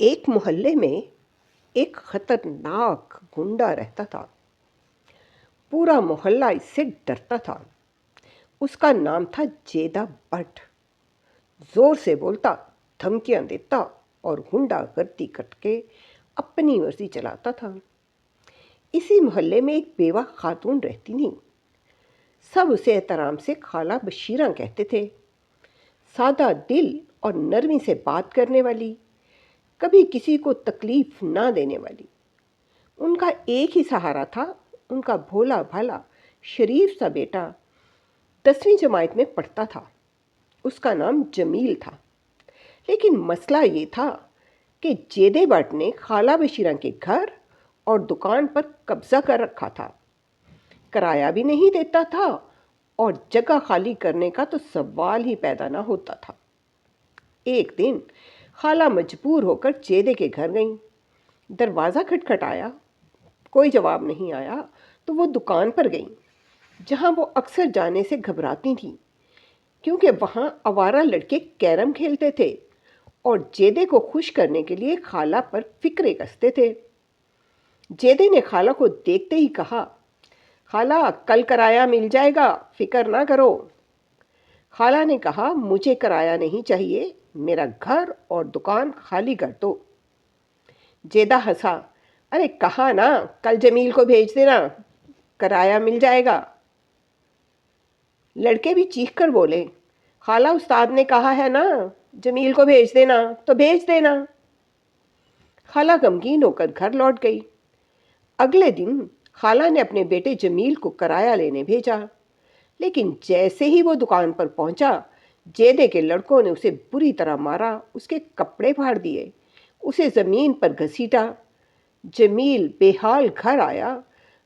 ایک محلے میں ایک خطرناک گنڈا رہتا تھا۔ پورا محلہ اس سے ڈرتا تھا۔ اس کا نام تھا جیدہ بٹ۔ زور سے بولتا، دھمکیاں دیتا اور غنڈہ گردی کر کے اپنی مرضی چلاتا تھا۔ اسی محلے میں ایک بیوہ خاتون رہتی تھی۔ سب اسے احترام سے خالہ بشیرہ کہتے تھے۔ سادہ دل اور نرمی سے بات کرنے والی، کبھی کسی کو تکلیف نہ دینے والی۔ ان کا ایک ہی سہارا تھا، ان کا بھولا بھالا شریف سا بیٹا 10ویں جماعت میں پڑھتا تھا۔ اس کا نام جمیل تھا۔ لیکن مسئلہ یہ تھا کہ جیدے بٹ نے خالہ بشیرہ کے گھر اور دکان پر قبضہ کر رکھا تھا۔ کرایہ بھی نہیں دیتا تھا اور جگہ خالی کرنے کا تو سوال ہی پیدا نہ ہوتا تھا۔ ایک دن خالہ مجبور ہو کر جیدے کے گھر گئیں۔ دروازہ کھٹکھٹایا، کوئی جواب نہیں آیا تو وہ دکان پر گئیں، جہاں وہ اکثر جانے سے گھبراتی تھیں، کیونکہ وہاں آوارہ لڑکے کیرم کھیلتے تھے اور جیدے کو خوش کرنے کے لیے خالہ پر فکرے کستے تھے۔ جیدے نے خالہ کو دیکھتے ہی کہا، خالہ کل کرایہ مل جائے گا، فکر نہ کرو۔ خالہ نے کہا، مجھے کرایہ نہیں چاہیے، میرا گھر اور دکان خالی کر دو۔ جیدہ ہنسا، ارے کہا نا کل جمیل کو بھیج دینا، کرایہ مل جائے گا۔ لڑکے بھی چیخ کر بولے، خالہ استاد نے کہا ہے نا جمیل کو بھیج دینا تو بھیج دینا۔ خالہ غمگین ہو کر گھر لوٹ گئی۔ اگلے دن خالہ نے اپنے بیٹے جمیل کو کرایہ لینے بھیجا، لیکن جیسے ہی وہ دکان پر پہنچا، جیدے کے لڑکوں نے اسے بری طرح مارا، اس کے کپڑے پھاڑ دیے، اسے زمین پر گھسیٹا۔ جمیل بے حال گھر آیا،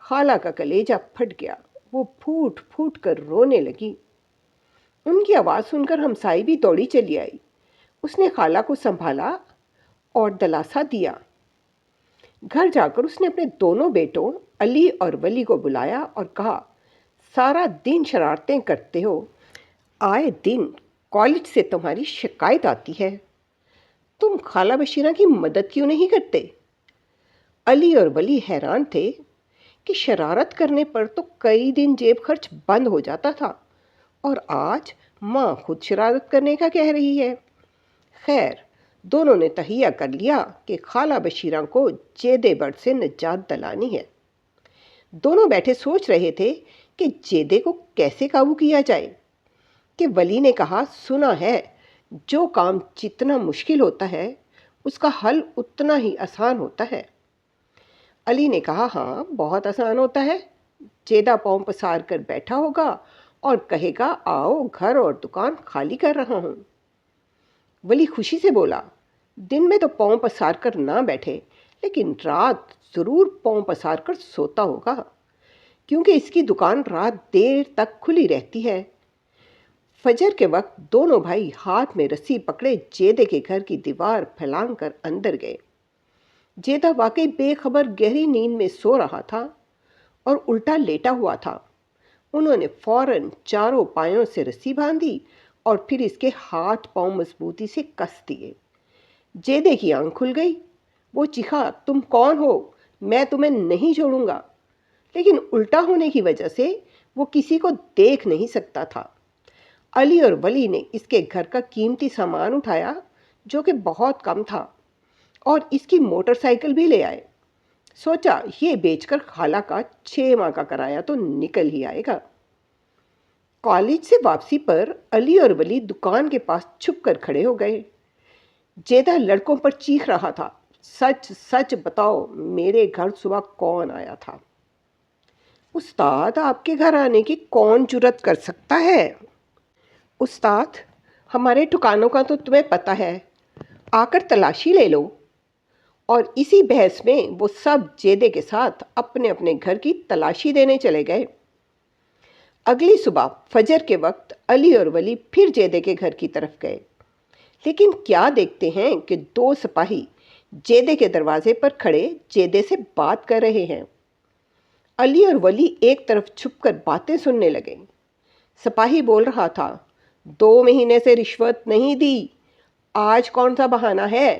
خالہ کا کلیجہ پھٹ گیا، وہ پھوٹ پھوٹ کر رونے لگی۔ ان کی آواز سن کر ہمسائی بھی دوڑی چلی آئی۔ اس نے خالہ کو سنبھالا اور دلاسا دیا۔ گھر جا کر اس نے اپنے دونوں بیٹوں علی اور ولی کو بلایا اور کہا، سارا دن شرارتیں کرتے ہو، آئے دن کالج سے تمہاری شکایت آتی ہے، تم خالہ بشیرہ کی مدد کیوں نہیں کرتے؟ علی اور ولی حیران تھے کہ شرارت کرنے پر تو کئی دن جیب خرچ بند ہو جاتا تھا، اور آج ماں خود شرارت کرنے کا کہہ رہی ہے۔ خیر، دونوں نے تہیہ کر لیا کہ خالہ بشیرہ کو جیدے بٹ سے نجات دلانی ہے۔ دونوں بیٹھے سوچ رہے تھے کہ جیدے کو کیسے قابو کیا جائے، کہ ولی نے کہا، سنا ہے جو کام جتنا مشکل ہوتا ہے اس کا حل اتنا ہی آسان ہوتا ہے۔ علی نے کہا، ہاں بہت آسان ہوتا ہے، جیدہ پاؤں پسار کر بیٹھا ہوگا اور کہے گا، آؤ گھر اور دکان خالی کر رہا ہوں۔ ولی خوشی سے بولا، دن میں تو پاؤں پسار کر نہ بیٹھے، لیکن رات ضرور پاؤں پسار کر سوتا ہوگا، کیونکہ اس کی دکان رات دیر تک کھلی رہتی ہے۔ فجر کے وقت دونوں بھائی ہاتھ میں رسی پکڑے جیدے کے گھر کی دیوار پھلانگ کر اندر گئے۔ جیدہ واقعی بے خبر گہری نیند میں سو رہا تھا اور الٹا لیٹا ہوا تھا۔ انہوں نے فوراً چاروں پایوں سے رسی باندھی اور پھر اس کے ہاتھ پاؤں مضبوطی سے کس دیے۔ جیدے کی آنکھ کھل گئی، وہ چیخا، تم کون ہو؟ میں تمہیں نہیں چھوڑوں گا۔ لیکن الٹا ہونے کی وجہ سے وہ کسی کو دیکھ نہیں سکتا تھا۔ علی اور ولی نے اس کے گھر کا قیمتی سامان اٹھایا جو کہ بہت کم تھا، اور اس کی موٹر سائیکل بھی لے آئے۔ سوچا یہ بیچ کر خالہ کا 6 ماہ کا کرایہ تو نکل ہی آئے گا۔ کالج سے واپسی پر علی اور ولی دکان کے پاس چھپ کر کھڑے ہو گئے۔ جیدہ لڑکوں پر چیخ رہا تھا، سچ سچ بتاؤ میرے گھر صبح کون آیا تھا؟ استاد، آپ کے گھر آنے کی کون جرت کر سکتا ہے؟ استاد، ہمارے ٹھکانوں کا تو تمہیں پتہ ہے، آ کر تلاشی لے لو۔ اور اسی بحث میں وہ سب جیدے کے ساتھ اپنے اپنے گھر کی تلاشی دینے چلے گئے۔ اگلی صبح فجر کے وقت علی اور ولی پھر جیدے کے گھر کی طرف گئے، لیکن کیا دیکھتے ہیں کہ 2 سپاہی جیدے کے دروازے پر کھڑے جیدے سے بات کر رہے ہیں۔ علی اور ولی ایک طرف چھپ کر باتیں سننے لگے۔ سپاہی بول رہا تھا، 2 مہینے سے رشوت نہیں دی، آج کون سا بہانہ ہے؟